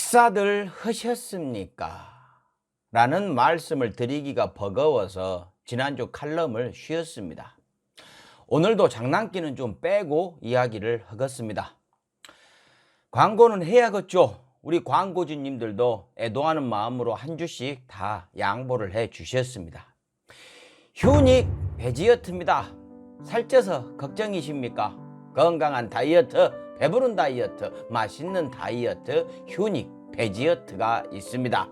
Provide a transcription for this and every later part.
식사들 하셨습니까? 라는 말씀을 드리기가 버거워서 지난주 칼럼을 쉬었습니다. 오늘도 장난기는 좀 빼고 이야기를 하겠습니다. 광고는 해야겠죠. 우리 광고주님들도 애도하는 마음으로 한 주씩 다 양보를 해 주셨습니다. 휴닉 베지어트입니다. 살쪄서 걱정이십니까? 건강한 다이어트, 배부른 다이어트, 맛있는 다이어트, 휴닉 베지어트가 있습니다.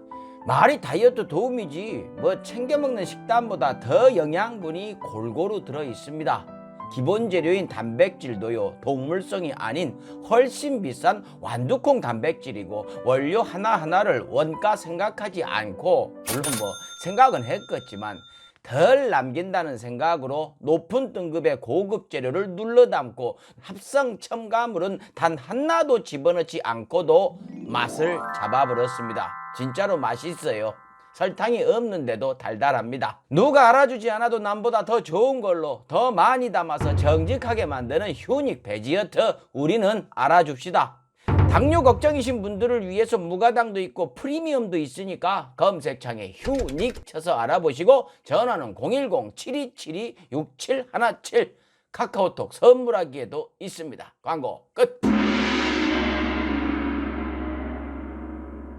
말이 다이어트 도움이지 뭐 챙겨 먹는 식단보다 더 영양분이 골고루 들어 있습니다. 기본 재료인 단백질도요, 동물성이 아닌 훨씬 비싼 완두콩 단백질이고, 원료 하나하나를 원가 생각하지 않고, 물론 뭐 생각은 했겠지만 덜 남긴다는 생각으로 높은 등급의 고급 재료를 눌러 담고 합성 첨가물은 단 하나도 집어넣지 않고도 맛을 잡아버렸습니다. 진짜로 맛있어요. 설탕이 없는데도 달달합니다. 누가 알아주지 않아도 남보다 더 좋은 걸로 더 많이 담아서 정직하게 만드는 휴닉 베지어트, 우리는 알아줍시다. 당뇨 걱정이신 분들을 위해서 무가당도 있고 프리미엄도 있으니까 검색창에 휴닉 쳐서 알아보시고, 전화는 010-7272-6717, 카카오톡 선물하기에도 있습니다. 광고 끝.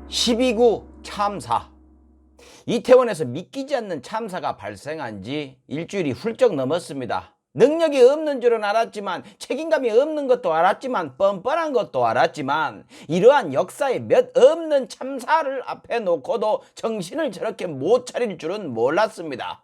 12구 참사. 이태원에서 믿기지 않는 참사가 발생한 지 일주일이 훌쩍 넘었습니다. 능력이 없는 줄은 알았지만, 책임감이 없는 것도 알았지만, 뻔뻔한 것도 알았지만, 이러한 역사에 몇 없는 참사를 앞에 놓고도 정신을 저렇게 못 차릴 줄은 몰랐습니다.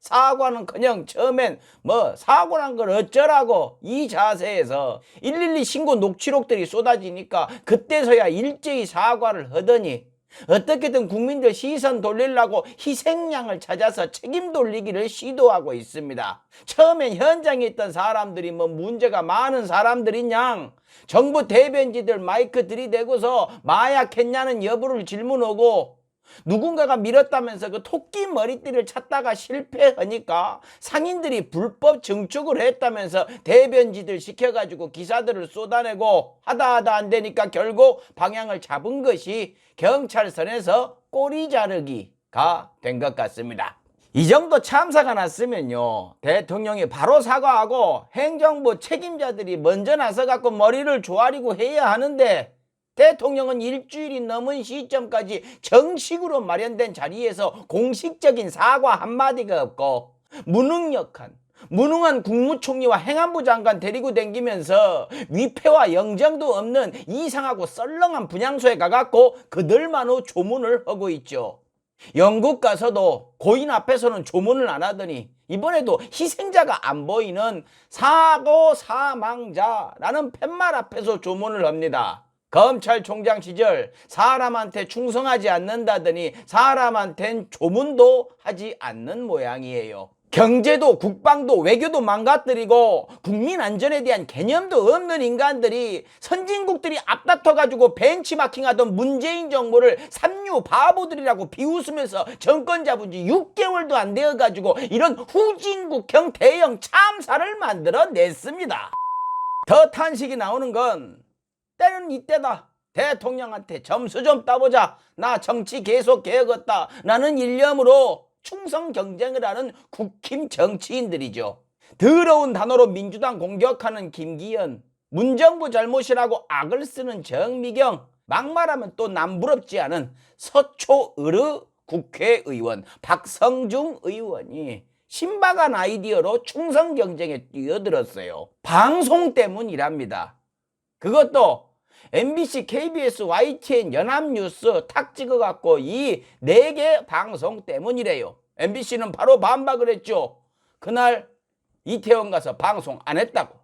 사과는커녕 처음엔 뭐 사고란 걸 어쩌라고 이 자세에서 112 신고 녹취록들이 쏟아지니까 그때서야 일제히 사과를 하더니, 어떻게든 국민들 시선 돌리려고 희생양을 찾아서 책임 돌리기를 시도하고 있습니다. 처음엔 현장에 있던 사람들이 뭐 문제가 많은 사람들이냐, 정부 대변지들 마이크 들이대고서 마약했냐는 여부를 질문하고, 누군가가 밀었다면서 그 토끼 머리띠를 찾다가 실패하니까 상인들이 불법 증축을 했다면서 대변지들 시켜가지고 기사들을 쏟아내고, 하다 안 되니까 결국 방향을 잡은 것이 경찰선에서 꼬리 자르기가 된 것 같습니다. 이 정도 참사가 났으면요, 대통령이 바로 사과하고 행정부 책임자들이 먼저 나서갖고 머리를 조아리고 해야 하는데, 대통령은 일주일이 넘은 시점까지 정식으로 마련된 자리에서 공식적인 사과 한마디가 없고, 무능한 국무총리와 행안부 장관 데리고 댕기면서 위패와 영정도 없는 이상하고 썰렁한 분향소에 가갖고 그들만의 조문을 하고 있죠. 영국 가서도 고인 앞에서는 조문을 안 하더니 이번에도 희생자가 안 보이는 사고 사망자라는 팻말 앞에서 조문을 합니다. 검찰총장 시절 사람한테 충성하지 않는다더니 사람한텐 조문도 하지 않는 모양이에요. 경제도 국방도 외교도 망가뜨리고 국민 안전에 대한 개념도 없는 인간들이 선진국들이 앞다퉈가지고 벤치마킹하던 문재인 정부를 삼류 바보들이라고 비웃으면서 정권 잡은 지 6개월도 안 되어가지고 이런 후진국형 대형 참사를 만들어냈습니다. 더 탄식이 나오는 건, 때는 이때다. 대통령한테 점수 좀 따보자. 나 정치 계속 개혁했다. 라는 일념으로 충성 경쟁을 하는 국힘 정치인들이죠. 더러운 단어로 민주당 공격하는 김기현, 문정부 잘못이라고 악을 쓰는 정미경, 막말하면 또 남부럽지 않은 서초으르 국회의원 박성중 의원이 신박한 아이디어로 충성 경쟁에 뛰어들었어요. 방송 때문이랍니다. 그것도 MBC, KBS, YTN, 연합뉴스 탁 찍어갖고 이 4개 방송 때문이래요. MBC는 바로 반박을 했죠. 그날 이태원 가서 방송 안 했다고.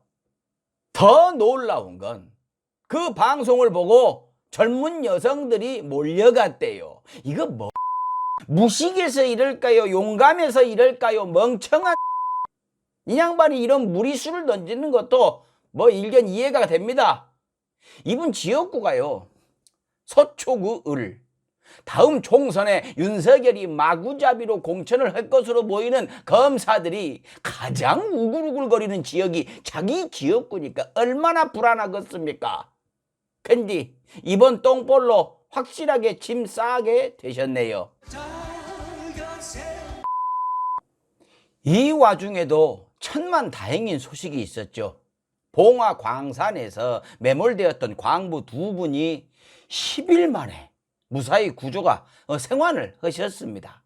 더 놀라운 건 그 방송을 보고 젊은 여성들이 몰려갔대요. 이거 뭐 무식해서 이럴까요? 용감해서 이럴까요? 멍청한 이 양반이 이런 무리수를 던지는 것도 뭐 일견 이해가 됩니다. 이분 지역구가요, 서초구 을. 다음 총선에 윤석열이 마구잡이로 공천을 할 것으로 보이는 검사들이 가장 우글우글거리는 지역이 자기 지역구니까 얼마나 불안하겠습니까? 근데 이번 똥볼로 확실하게 짐 싸게 되셨네요. 이 와중에도 천만다행인 소식이 있었죠. 봉화 광산에서 매몰되었던 광부 두 분이 10일 만에 무사히 구조가 생還을 하셨습니다.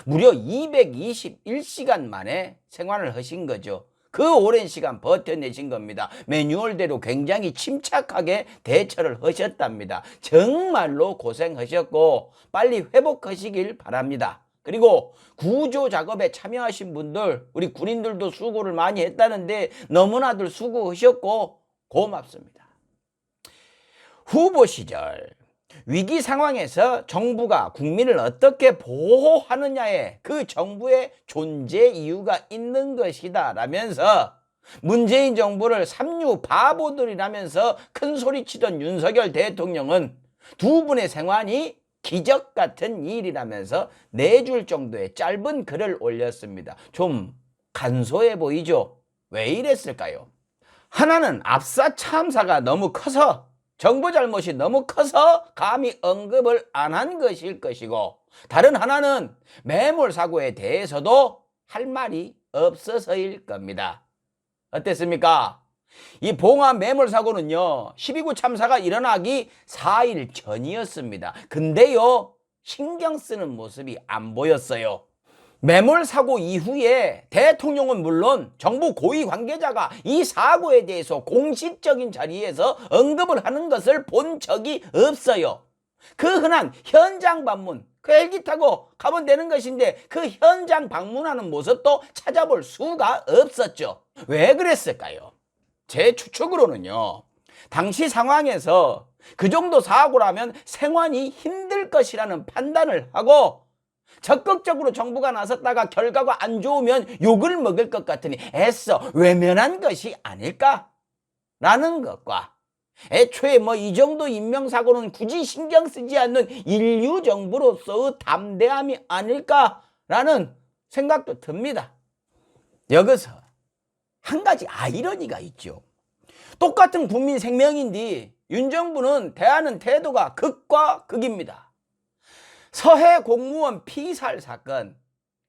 무려 221시간 만에 생還을 하신 거죠. 그 오랜 시간 버텨내신 겁니다. 매뉴얼대로 굉장히 침착하게 대처를 하셨답니다. 정말로 고생하셨고 빨리 회복하시길 바랍니다. 그리고 구조 작업에 참여하신 분들, 우리 군인들도 수고를 많이 했다는데 너무나들 수고하셨고 고맙습니다. 후보 시절 위기 상황에서 정부가 국민을 어떻게 보호하느냐에 그 정부의 존재 이유가 있는 것이다 라면서 문재인 정부를 삼류 바보들이라면서 큰 소리치던 윤석열 대통령은 두 분의 생환이 기적 같은 일이라면서 4줄 정도의 짧은 글을 올렸습니다. 좀 간소해 보이죠? 왜 이랬을까요? 하나는 압사 참사가 너무 커서, 정부 잘못이 너무 커서 감히 언급을 안 한 것일 것이고, 다른 하나는 매몰 사고에 대해서도 할 말이 없어서일 겁니다. 어땠습니까? 이 봉화 매몰 사고는요 12구 참사가 일어나기 4일 전이었습니다. 근데요 신경 쓰는 모습이 안 보였어요. 매몰 사고 이후에 대통령은 물론 정부 고위 관계자가 이 사고에 대해서 공식적인 자리에서 언급을 하는 것을 본 적이 없어요. 그 흔한 현장 방문, 그 헬기 타고 가면 되는 것인데 그 현장 방문하는 모습도 찾아볼 수가 없었죠. 왜 그랬을까요? 제 추측으로는요, 당시 상황에서 그 정도 사고라면 생환이 힘들 것이라는 판단을 하고 적극적으로 정부가 나섰다가 결과가 안 좋으면 욕을 먹을 것 같으니 애써 외면한 것이 아닐까라는 것과 애초에 이 정도 인명사고는 굳이 신경 쓰지 않는 인류 정부로서의 담대함이 아닐까라는 생각도 듭니다. 여기서 한 가지 아이러니가 있죠. 똑같은 국민 생명인데 윤 정부는 대하는 태도가 극과 극입니다. 서해 공무원 피살 사건,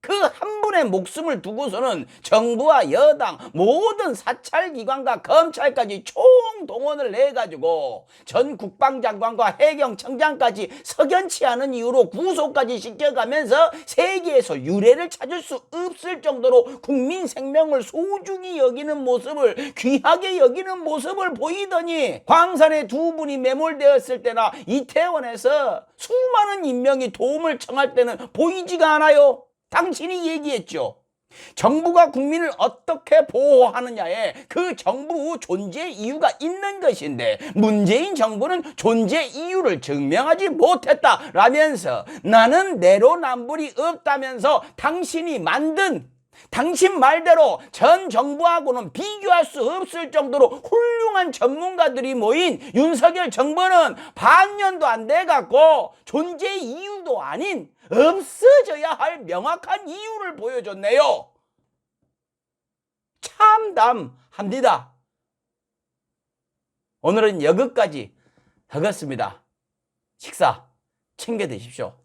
그 한 분의 목숨을 두고서는 정부와 여당 모든 사찰기관과 검찰까지 총동원을 해가지고 전 국방장관과 해경청장까지 석연치 않은 이유로 구속까지 시켜가면서 세계에서 유례를 찾을 수 없을 정도로 국민 생명을 소중히 여기는 모습을, 귀하게 여기는 모습을 보이더니 광산에 두 분이 매몰되었을 때나 이태원에서 수많은 인명이 도움을 청할 때는 보이지가 않아요. 당신이 얘기했죠. 정부가 국민을 어떻게 보호하느냐에 그 정부 존재 이유가 있는 것인데 문재인 정부는 존재 이유를 증명하지 못했다라면서 나는 내로남불이 없다면서 당신이 만든, 당신 말대로 전 정부하고는 비교할 수 없을 정도로 훌륭한 전문가들이 모인 윤석열 정부는 반년도 안 돼갖고 존재 이유도 아닌 없어져야 할 명확한 이유를 보여줬네요. 참담합니다. 오늘은 여기까지 하겠습니다. 식사 챙겨 드십시오.